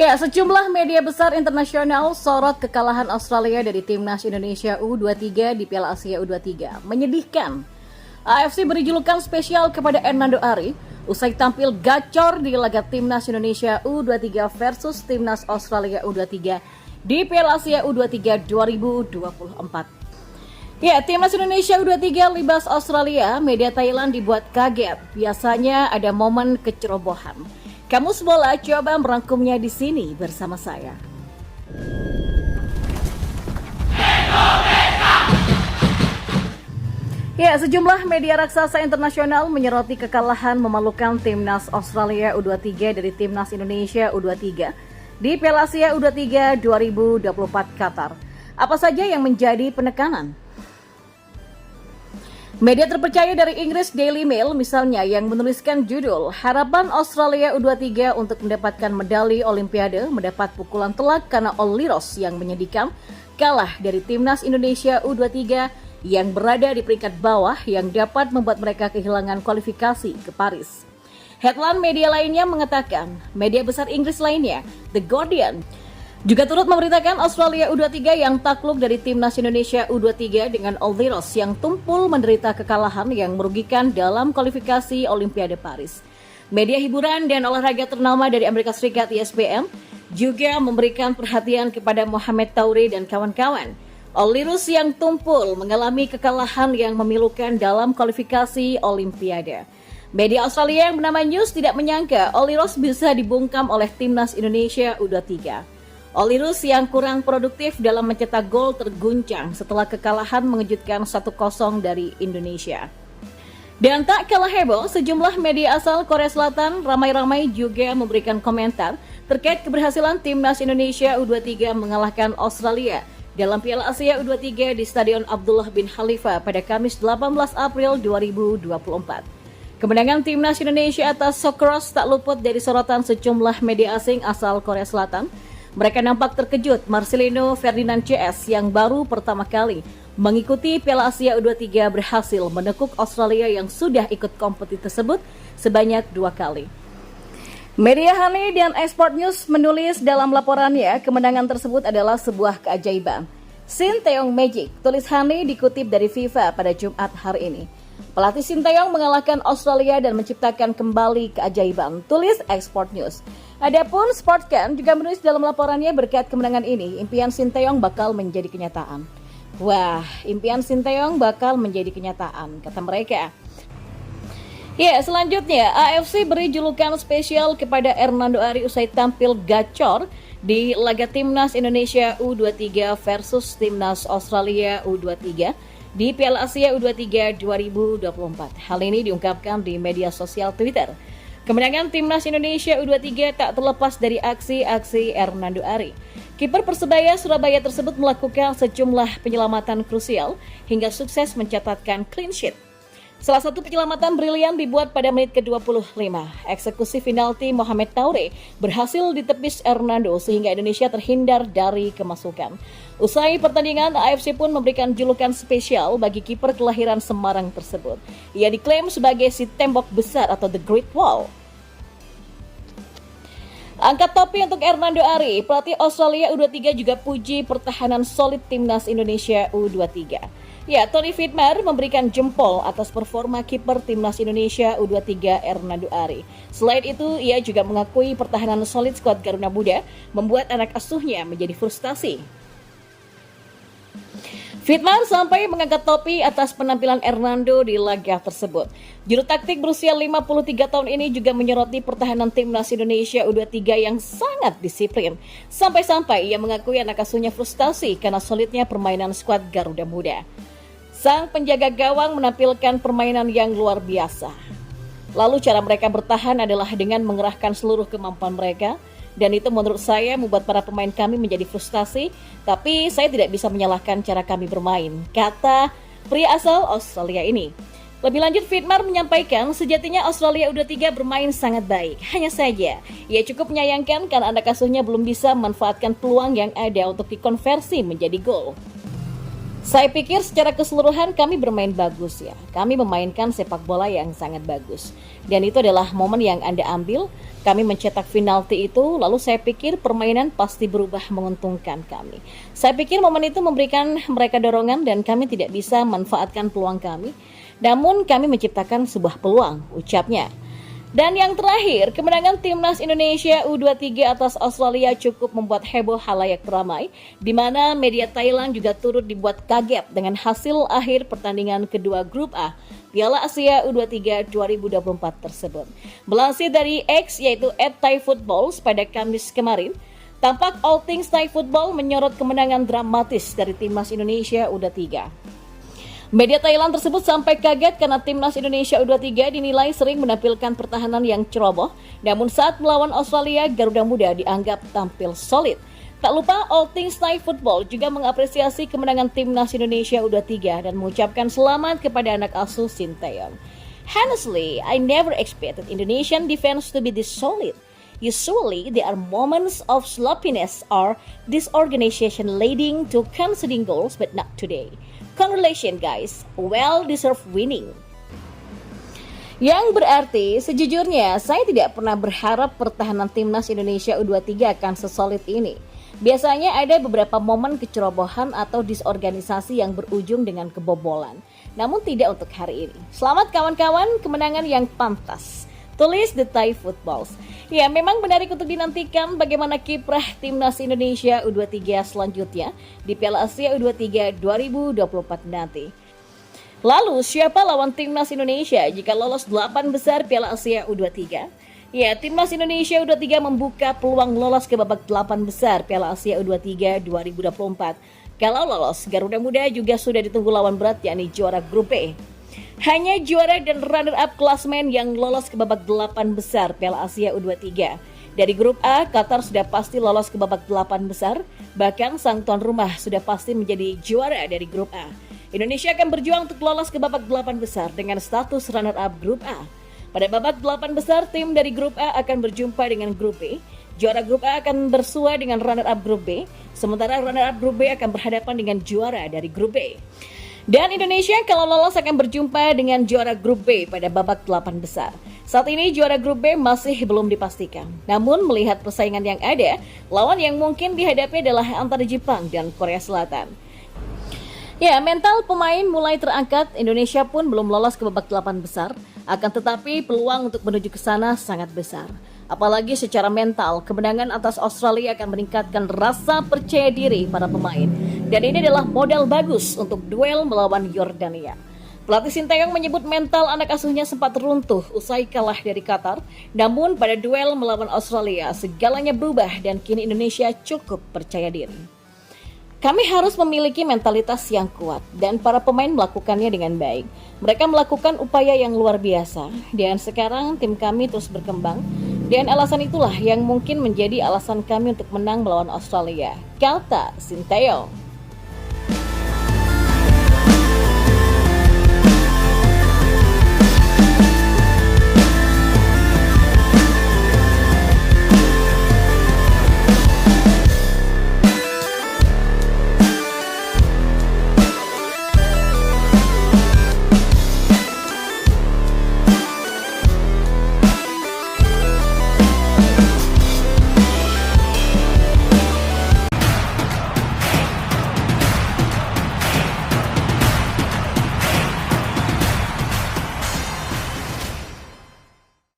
Ya, sejumlah media besar internasional sorot kekalahan Australia dari Timnas Indonesia U23 di Piala Asia U23. Menyedihkan. AFC beri julukan spesial kepada Hernando Ari usai tampil gacor di laga Timnas Indonesia U23 versus Timnas Australia U23 di Piala Asia U23 2024. Ya, Timnas Indonesia U23 libas Australia, media Thailand dibuat kaget. Biasanya ada momen kecerobohan. Kamus Bola coba merangkumnya di sini bersama saya. Ya, sejumlah media raksasa internasional menyoroti kekalahan memalukan Timnas Australia U23 dari Timnas Indonesia U23 di Piala Asia U23 2024 Qatar. Apa saja yang menjadi penekanan? Media terpercaya dari Inggris Daily Mail misalnya yang menuliskan judul "Harapan Australia U23 untuk mendapatkan medali Olimpiade mendapat pukulan telak karena Oliros yang menyedihkan kalah dari Timnas Indonesia U23 yang berada di peringkat bawah yang dapat membuat mereka kehilangan kualifikasi ke Paris." Headline media lainnya mengatakan, media besar Inggris lainnya, The Guardian, juga turut memberitakan Australia U23 yang takluk dari Timnas Indonesia U23 dengan Oliros yang tumpul menderita kekalahan yang merugikan dalam kualifikasi Olimpiade Paris. Media hiburan dan olahraga ternama dari Amerika Serikat ESPN juga memberikan perhatian kepada Mohamed Tauri dan kawan-kawan. Oliros yang tumpul mengalami kekalahan yang memilukan dalam kualifikasi Olimpiade. Media Australia yang bernama News tidak menyangka Oliros bisa dibungkam oleh Timnas Indonesia U23. Oliros yang kurang produktif dalam mencetak gol terguncang setelah kekalahan mengejutkan 1-0 dari Indonesia. Dan tak kalah heboh, sejumlah media asal Korea Selatan ramai-ramai juga memberikan komentar terkait keberhasilan Timnas Indonesia U23 mengalahkan Australia dalam Piala Asia U23 di Stadion Abdullah bin Khalifa pada Kamis 18 April 2024. Kemenangan Timnas Indonesia atas Socceroos tak luput dari sorotan sejumlah media asing asal Korea Selatan. Mereka nampak terkejut Marcelino Ferdinand CS yang baru pertama kali mengikuti Piala Asia U23 berhasil menekuk Australia yang sudah ikut kompetisi tersebut sebanyak 2 kali. Media Honey dan Export News menulis dalam laporannya kemenangan tersebut adalah sebuah keajaiban. Sinteyong Magic, tulis Honey dikutip dari FIFA pada Jumat hari ini. Pelatih Sinteyong mengalahkan Australia dan menciptakan kembali keajaiban, tulis Export News. Adapun Sportcan juga menulis dalam laporannya berkat kemenangan ini, impian Sinteyong bakal menjadi kenyataan. Wah, impian Sinteyong bakal menjadi kenyataan, kata mereka. Ya, selanjutnya AFC beri julukan spesial kepada Hernando Ari usai tampil gacor di laga Timnas Indonesia U23 versus Timnas Australia U23 di Piala Asia U23 2024. Hal ini diungkapkan di media sosial Twitter. Kemenangan Timnas Indonesia U23 tak terlepas dari aksi-aksi Hernando Ari. Kiper Persebaya Surabaya tersebut melakukan sejumlah penyelamatan krusial hingga sukses mencatatkan clean sheet. Salah satu penyelamatan brilian dibuat pada menit ke-25. Eksekusi penalti Mohamed Tauri berhasil ditepis Hernando sehingga Indonesia terhindar dari kemasukan. Usai pertandingan, AFC pun memberikan julukan spesial bagi kiper kelahiran Semarang tersebut. Ia diklaim sebagai si tembok besar atau The Great Wall. Angkat topi untuk Hernando Ari, pelatih Australia U23 juga puji pertahanan solid Timnas Indonesia U23. Ya, Tony Fitmar memberikan jempol atas performa kiper Timnas Indonesia U23 Hernando Ari. Selain itu, ia juga mengakui pertahanan solid skuad Garuda Muda membuat anak asuhnya menjadi frustasi. Fitmar sampai mengangkat topi atas penampilan Hernando di laga tersebut. Juru taktik berusia 53 tahun ini juga menyoroti pertahanan Timnas Indonesia U23 yang sangat disiplin. Sampai-sampai ia mengakui anak asuhnya frustasi karena solidnya permainan skuad Garuda Muda. Sang penjaga gawang menampilkan permainan yang luar biasa. Lalu cara mereka bertahan adalah dengan mengerahkan seluruh kemampuan mereka. Dan itu menurut saya membuat para pemain kami menjadi frustasi, tapi saya tidak bisa menyalahkan cara kami bermain, kata pria asal Australia ini. Lebih lanjut, Fitmar menyampaikan sejatinya Australia U23 bermain sangat baik. Hanya saja, ia cukup menyayangkan karena anak asuhnya belum bisa memanfaatkan peluang yang ada untuk dikonversi menjadi gol. Saya pikir secara keseluruhan kami bermain bagus ya. Kami memainkan sepak bola yang sangat bagus. Dan itu adalah momen yang Anda ambil. Kami mencetak penalti itu, lalu saya pikir permainan pasti berubah menguntungkan kami. Saya pikir momen itu memberikan mereka dorongan dan kami tidak bisa manfaatkan peluang kami. Namun kami menciptakan sebuah peluang, ucapnya. Dan yang terakhir, kemenangan timnas Indonesia U23 atas Australia cukup membuat heboh halayak ramai, di mana media Thailand juga turut dibuat kaget dengan hasil akhir pertandingan kedua Grup A Piala Asia U23 2024 tersebut. Melansir dari X yaitu @thaifootballs pada Kamis kemarin, tampak All Things Thai Football menyorot kemenangan dramatis dari timnas Indonesia U23. Media Thailand tersebut sampai kaget karena timnas Indonesia U23 dinilai sering menampilkan pertahanan yang ceroboh, namun saat melawan Australia, Garuda Muda dianggap tampil solid. Tak lupa, All Things Thai Football juga mengapresiasi kemenangan timnas Indonesia U23 dan mengucapkan selamat kepada anak asuh Sinteyong. Honestly, I never expected Indonesian defense to be this solid. Usually, there are moments of sloppiness or disorganization leading to conceding goals, but not today. Congratulations guys, well-deserved winning. Yang berarti, sejujurnya saya tidak pernah berharap pertahanan timnas Indonesia U23 akan sesolid ini. Biasanya ada beberapa momen kecerobohan atau disorganisasi yang berujung dengan kebobolan. Namun tidak untuk hari ini. Selamat kawan-kawan, kemenangan yang pantas. Tulis The Thai Footballs. Ya, memang menarik untuk dinantikan bagaimana kiprah timnas Indonesia U23 selanjutnya di Piala Asia U23 2024 nanti. Lalu, siapa lawan timnas Indonesia jika lolos 8 besar Piala Asia U23? Ya, timnas Indonesia U23 membuka peluang lolos ke babak 8 besar Piala Asia U23 2024. Kalau lolos, Garuda Muda juga sudah ditunggu lawan berat yakni juara Grup B. Hanya juara dan runner-up klasmen yang lolos ke babak 8 besar Piala Asia U23. Dari Grup A, Qatar sudah pasti lolos ke babak 8 besar, bahkan sang tuan rumah sudah pasti menjadi juara dari Grup A. Indonesia akan berjuang untuk lolos ke babak 8 besar dengan status runner-up Grup A. Pada babak 8 besar, tim dari Grup A akan berjumpa dengan Grup B. Juara Grup A akan bersua dengan runner-up Grup B, sementara runner-up Grup B akan berhadapan dengan juara dari Grup B. Dan Indonesia kalau lolos akan berjumpa dengan juara Grup B pada babak 8 besar. Saat ini juara Grup B masih belum dipastikan. Namun melihat persaingan yang ada, lawan yang mungkin dihadapi adalah antara Jepang dan Korea Selatan. Ya, mental pemain mulai terangkat, Indonesia pun belum lolos ke babak 8 besar. Akan tetapi peluang untuk menuju ke sana sangat besar. Apalagi secara mental, kemenangan atas Australia akan meningkatkan rasa percaya diri para pemain. Dan ini adalah modal bagus untuk duel melawan Yordania. Pelatih Sinteyong menyebut mental anak asuhnya sempat runtuh usai kalah dari Qatar. Namun pada duel melawan Australia, segalanya berubah dan kini Indonesia cukup percaya diri. Kami harus memiliki mentalitas yang kuat dan para pemain melakukannya dengan baik. Mereka melakukan upaya yang luar biasa dan sekarang tim kami terus berkembang. Dan alasan itulah yang mungkin menjadi alasan kami untuk menang melawan Australia, kata Sinteyong.